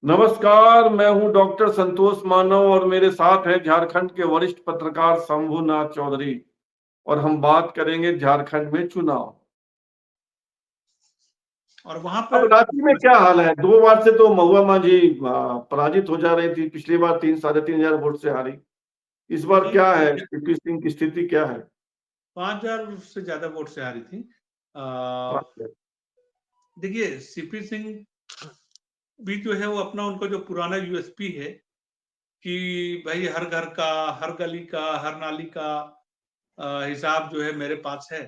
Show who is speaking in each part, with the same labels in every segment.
Speaker 1: नमस्कार, मैं हूँ डॉक्टर संतोष मानव और मेरे साथ हैं झारखंड के वरिष्ठ पत्रकार शंभुनाथ चौधरी और हम बात करेंगे झारखंड में चुनाव।
Speaker 2: और वहां
Speaker 1: अब
Speaker 2: पर
Speaker 1: रांची में क्या हाल है? 2 बार से तो महुआ माझी पराजित हो जा रही थी। पिछली बार 3-3.5 हजार वोट से हारी। इस बार क्या है? सीपी सिंह की स्थिति क्या है?
Speaker 2: 5,000 से ज्यादा वोट से हारी थी। देखिए, सीपी सिंह भी जो है वो अपना उनका जो पुराना यूएसपी है कि भाई हर घर का, हर गली का, हर नाली का हिसाब जो है मेरे पास है,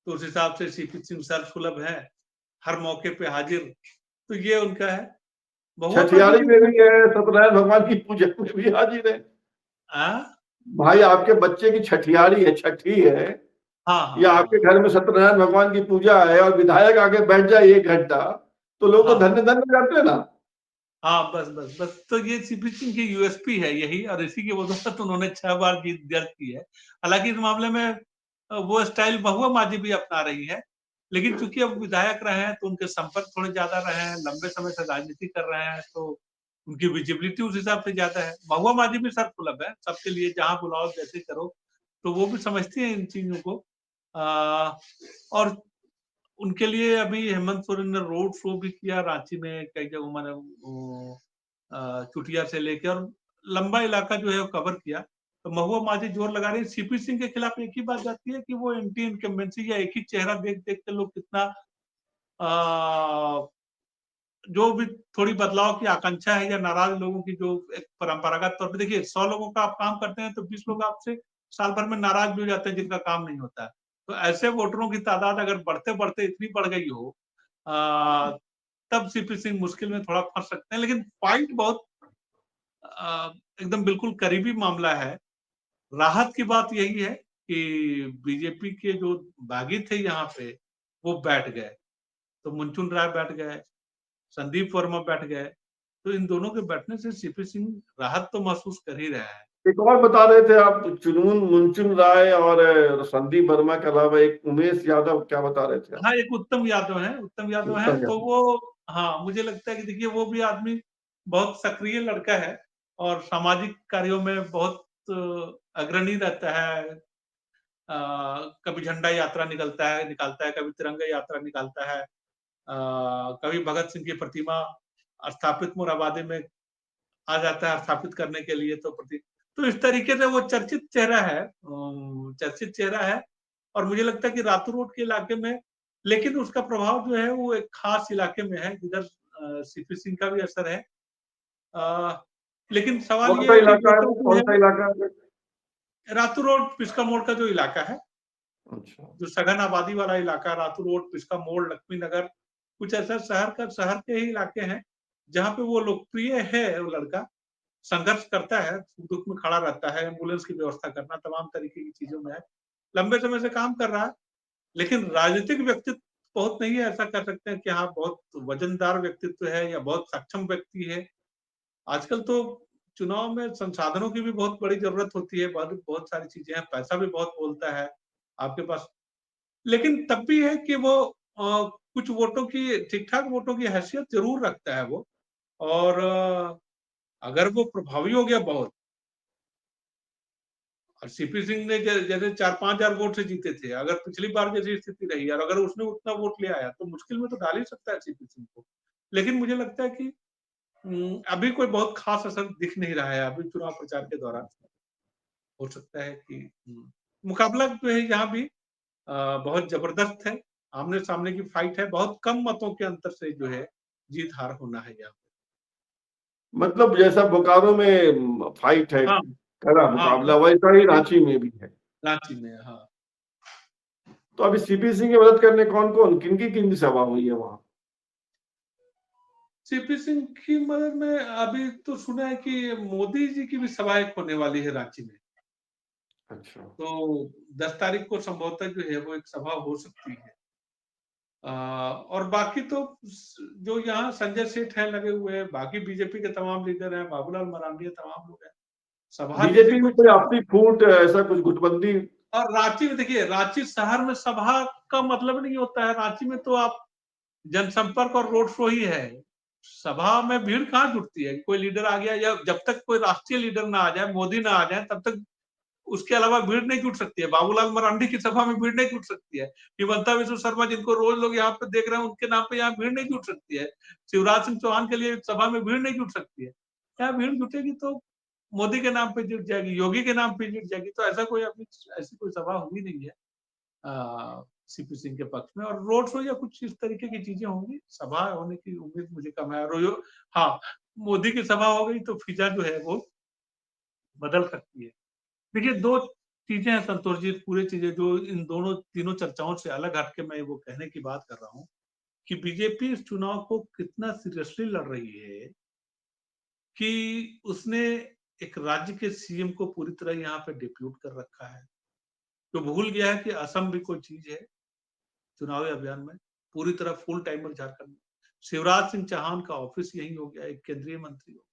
Speaker 2: तो उस हिसाब से सीपी सिंह सर्वसुलभ है, हर मौके पे हाजिर। तो ये उनका है। महुआ माझी
Speaker 1: छठियारी में भी है, सत्यनारायण भगवान की पूजा में भी हाजिर है। भाई आपके बच्चे की छठियारी है, छठी है, या आपके घर में सत्यनारायण भगवान की पूजा है और विधायक आके बैठ जाए 1 घंटा, तो लोग तो धन्य धन्य जाते हैं ना।
Speaker 2: हाँ, बस तो ये सीपी सिंह की यूएसपी है यही, और इसी की बदौलत उन्होंने 6 बार जीत दर्ज की है। हालांकि इस मामले में वो स्टाइल महुआ माझी भी अपना रही है, लेकिन चूंकि अब विधायक रहे हैं तो उनके संपर्क थोड़े ज्यादा रहे हैं, लंबे समय से राजनीति कर रहे हैं, तो उनकी विजिबिलिटी उस हिसाब से ज्यादा है। महुआ माझी भी सर्वसुलभ है, सबके लिए जहां बुलाओ जैसे करो, तो वो भी समझती है इन चीजों को। और उनके लिए अभी हेमंत सोरेन ने रोड शो भी किया रांची में, कई जगहों मैंने चुटिया से लेकर और लंबा इलाका जो है वो कवर किया। तो महुआ माझी जोर लगा रही है। सीपी सिंह के खिलाफ एक ही बात जाती है कि वो एंटी इनकम्बेंसी या एक ही चेहरा देख देख के लोग कितना जो भी थोड़ी बदलाव की आकांक्षा है या नाराज लोगों की, जो एक परंपरागत तौर पे देखिए 100 लोगों का आप काम करते हैं तो 20 लोग आपसे साल भर में नाराज भी हो जाते हैं जिनका काम नहीं होता है। तो ऐसे वोटरों की तादाद अगर बढ़ते बढ़ते इतनी बढ़ गई हो, तब सीपी सिंह मुश्किल में थोड़ा फंस सकते हैं। लेकिन फाइट बहुत एकदम बिल्कुल करीबी मामला है। राहत की बात यही है कि बीजेपी के जो बागी थे यहाँ पे वो बैठ गए, तो मुंचुन राय बैठ गए, संदीप वर्मा बैठ गए, तो इन दोनों के बैठने से सीपी सिंह राहत तो महसूस कर ही रहा है।
Speaker 1: एक और बता रहे थे आप, चुनून मुंचुन राय और संदीप वर्मा के अलावा एक उमेश यादव, क्या बता रहे थे आप?
Speaker 2: हाँ, एक उत्तम यादव है, उत्तम यादव है,
Speaker 1: उत्तम
Speaker 2: तो
Speaker 1: यादव।
Speaker 2: वो, हाँ, मुझे लगता है कि देखिए वो भी आदमी बहुत सक्रिय लड़का है और सामाजिक कार्यों में बहुत अग्रणी रहता है। कभी झंडा यात्रा निकालता है, कभी तिरंगा यात्रा निकालता है, कभी भगत सिंह की प्रतिमा स्थापित मोरहाबादी में आ जाता है स्थापित करने के लिए, तो इस तरीके से वो चर्चित चेहरा है, चर्चित चेहरा है। और मुझे लगता है कि रातू रोड के इलाके में, लेकिन उसका प्रभाव जो है वो एक खास इलाके में है जिधर सीपी सिंह का भी असर है। लेकिन सवाल
Speaker 1: कौन
Speaker 2: ये
Speaker 1: सा
Speaker 2: है कि
Speaker 1: इलाका है
Speaker 2: वोटर
Speaker 1: वो?
Speaker 2: जो
Speaker 1: कौन
Speaker 2: है
Speaker 1: सा इलाका है?
Speaker 2: रातू रोड पिस्का मोड़ का जो इलाका है,
Speaker 1: अच्छा।
Speaker 2: जो सघन आबादी वाला इलाका, रातू रोड, पिस्का मोड़, लक्ष्मी नगर, कुछ ऐसा शहर के ही इलाके हैं जहाँ पे वो लोकप्रिय है। वो लड़का संघर्ष करता है, दुख में खड़ा रहता है, एम्बुलेंस की व्यवस्था करना, तमाम तरीके की चीजों में है, लंबे समय से काम कर रहा है। लेकिन राजनीतिक व्यक्तित्व बहुत नहीं है, ऐसा कर सकते हैं कि हाँ बहुत वजनदार व्यक्तित्व है या बहुत सक्षम व्यक्ति है। आजकल तो चुनाव में संसाधनों की भी बहुत बड़ी जरूरत होती है, बहुत बहुत सारी चीजें हैं, पैसा भी बहुत बोलता है आपके पास। लेकिन तब भी है कि वो कुछ वोटों की, ठीक ठाक वोटों की हैसियत जरूर रखता है वो। और अगर वो प्रभावी हो गया बहुत, और सीपी सिंह ने जैसे 4-5 हजार वोट से जीते थे, अगर पिछली बार जैसी स्थिति रही और अगर उसने उतना वोट ले आया तो मुश्किल में तो डाल ही सकता है सीपी सिंह को। लेकिन मुझे लगता है कि अभी कोई बहुत खास असर दिख नहीं रहा है अभी चुनाव प्रचार के दौरान। हो सकता है कि मुकाबला जो है यहाँ भी बहुत जबरदस्त है, आमने सामने की फाइट है, बहुत कम मतों के अंतर से जो है जीत हार होना है यहाँ पे।
Speaker 1: मतलब जैसा बोकारो में फाइट है,
Speaker 2: हाँ,
Speaker 1: कड़ा
Speaker 2: हाँ,
Speaker 1: मुकाबला, वैसा ही रांची में भी है।
Speaker 2: रांची में, हाँ।
Speaker 1: तो अभी सीपी सिंह की मदद करने कौन कौन, किनकी सभा हुई है वहां?
Speaker 2: सीपी सिंह की मदद में अभी तो सुना है कि मोदी जी की भी सभा एक होने वाली है रांची में।
Speaker 1: अच्छा।
Speaker 2: तो 10 तारीख को संभवतः जो है वो एक सभा हो सकती है। और बाकी तो जो यहाँ संजय सेठ हैं लगे हुए हैं, बाकी बीजेपी के तमाम लीडर हैं, बाबूलाल मरांडी है, तमाम लोग हैं। सभा जैसी
Speaker 1: बीजेपी में
Speaker 2: कोई
Speaker 1: कोई
Speaker 2: चीज,
Speaker 1: आपसी फूट, ऐसा कुछ गुटबंदी?
Speaker 2: और रांची में देखिए, रांची शहर में सभा का मतलब नहीं होता है, रांची में तो आप जनसंपर्क और रोड शो ही है। सभा में भीड़ कहाँ जुटती है? कोई लीडर आ गया या जब तक कोई राष्ट्रीय लीडर ना आ जाए, मोदी ना आ जाए, तब तक उसके अलावा भीड़ नहीं जुट सकती है। बाबूलाल मरांडी की सभा में भीड़ नहीं जुट सकती है। हिमंता विश्व शर्मा जिनको रोज लोग यहाँ पे देख रहे हैं, उनके नाम पे यहाँ भीड़ नहीं जुट सकती है। शिवराज सिंह चौहान के लिए सभा में भीड़ नहीं जुट सकती है। क्या भीड़ जुटेगी तो मोदी के नाम पे जुट जाएगी, योगी के नाम पे जुट जाएगी। तो ऐसा कोई अभी ऐसी कोई सभा हुई नहीं है सीपी सिंह के पक्ष में। और रोड शो या कुछ इस तरीके की चीजें होंगी, सभा होने की उम्मीद मुझे कम है। और हाँ, मोदी की सभा हो गई तो फिजा जो है वो बदल सकती है। देखिए, दो चीजें हैं संतोष जी, पूरी चीजें जो इन दोनों तीनों चर्चाओं से अलग हटके मैं वो कहने की बात कर रहा हूँ कि बीजेपी इस चुनाव को कितना सीरियसली लड़ रही है कि उसने एक राज्य के सीएम को पूरी तरह यहाँ पे डिप्यूट कर रखा है। तो भूल गया है कि असम भी कोई चीज है चुनावी अभियान में। पूरी तरह फुल टाइमर झारखंड में शिवराज सिंह चौहान का ऑफिस यही हो गया, एक केंद्रीय मंत्री हो गया।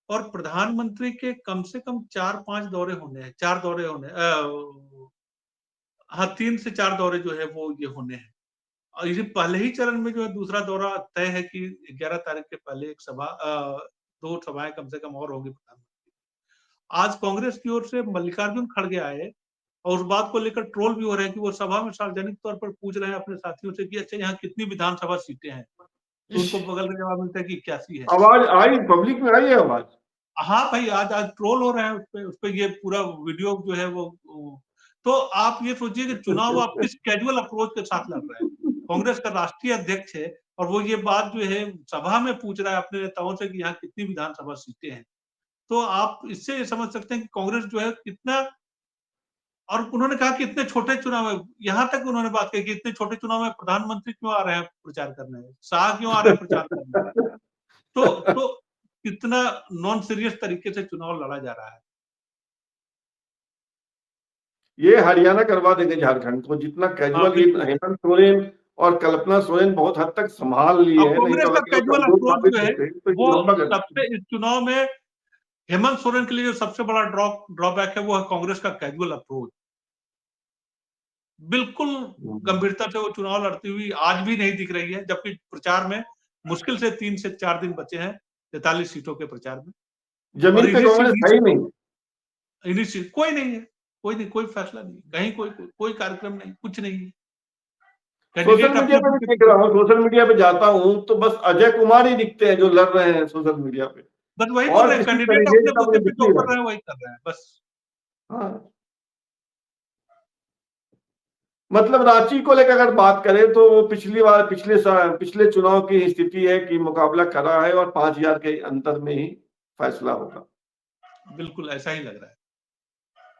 Speaker 2: और प्रधानमंत्री के कम से कम 4-5 दौरे होने हैं, 4 दौरे होने, हाँ 3 से 4 दौरे जो है वो ये होने हैं। और इसे पहले ही चरण में जो है दूसरा दौरा तय है कि 11 तारीख के पहले एक सभा 2 सभाएं कम से कम और होंगी प्रधानमंत्री। आज कांग्रेस की ओर से मल्लिकार्जुन खड़गे आए और उस बात को लेकर ट्रोल भी हो रहे हैं कि वो सभा में सार्वजनिक तौर पर पूछ रहे हैं अपने साथियों से कि अच्छा यहाँ कितनी विधानसभा सीटें हैं, तो उनको बगल में जवाब मिलता है कि 81 है।
Speaker 1: आवाज आई, पब्लिक में आई है आवाज?
Speaker 2: हाँ भाई, आज ट्रोल हो रहे हैं उस पे ये पूरा वीडियो जो है वो। तो आप ये सोचिए कि चुनाव आप किस कैजुअल अप्रोच के साथ लड़ रहे हैं। कांग्रेस का राष्ट्रीय अध्यक्ष है और वो ये बात जो है सभा में पूछ रहा है अपने नेताओं से कि यहाँ कितनी विधानसभा सीटें हैं। तो आप इससे ये समझ सकते हैं कि कांग्रेस जो है कितना, और उन्होंने कहा कि इतने छोटे चुनाव में, यहाँ तक उन्होंने बात कही कि इतने छोटे चुनाव में प्रधानमंत्री क्यों आ रहे हैं प्रचार करने, शाह क्यों आ रहे हैं प्रचार करने। तो कितना नॉन सीरियस तरीके से चुनाव लड़ा जा रहा है।
Speaker 1: ये हरियाणा करवा देंगे झारखंड को, जितना कैजुअल हेमंत सोरेन और कल्पना सोरेन बहुत हद तक संभाल लिए हैं।
Speaker 2: कांग्रेस का कैजुअल अप्रोच जो है वो सबसे इस चुनाव में हेमंत सोरेन के लिए जो सबसे बड़ा ड्रॉबैक है वो है कांग्रेस का कैजुअल अप्रोच। बिल्कुल गंभीरता से वो चुनाव लड़ती हुई आज भी नहीं दिख रही है, जबकि प्रचार में मुश्किल से 3 से 4 दिन बचे हैं 43 सीटों के प्रचार में।
Speaker 1: जमीन पे कांग्रेस है ही नहीं,
Speaker 2: कोई नहीं है, कोई फैसला नहीं, कहीं कोई कार्यक्रम नहीं, कुछ नहीं है।
Speaker 1: सोशल मीडिया पे भी देख रहा हूँ, सोशल मीडिया पे जाता हूँ तो बस अजय कुमार ही दिखते हैं जो लड़ रहे हैं सोशल मीडिया पे।
Speaker 2: बस वही कर रहे हैं, कैंडिडेट अपने मुद्दे पे जो कर रहे हैं वही कर रहे हैं बस।
Speaker 1: हाँ, मतलब रांची को लेकर अगर बात करें तो वो पिछले चुनाव की स्थिति है कि मुकाबला करा है और 5000 के अंतर में ही फैसला होगा।
Speaker 2: बिल्कुल ऐसा ही लग रहा है।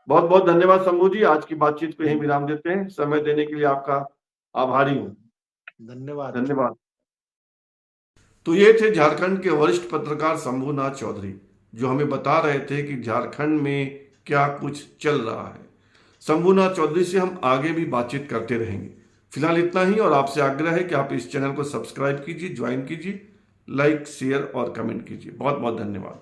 Speaker 1: बहुत बहुत धन्यवाद शंभू जी, आज की बातचीत को यहीं विराम देते हैं। समय देने के लिए आपका आभारी हूँ। धन्यवाद। तो ये थे झारखंड के वरिष्ठ पत्रकार शंभूनाथ चौधरी, जो हमें बता रहे थे कि झारखंड में क्या कुछ चल रहा है। शंभूनाथ चौधरी से हम आगे भी बातचीत करते रहेंगे। फिलहाल इतना ही, और आपसे आग्रह है कि आप इस चैनल को सब्सक्राइब कीजिए, ज्वाइन कीजिए, लाइक, शेयर और कमेंट कीजिए। बहुत बहुत धन्यवाद।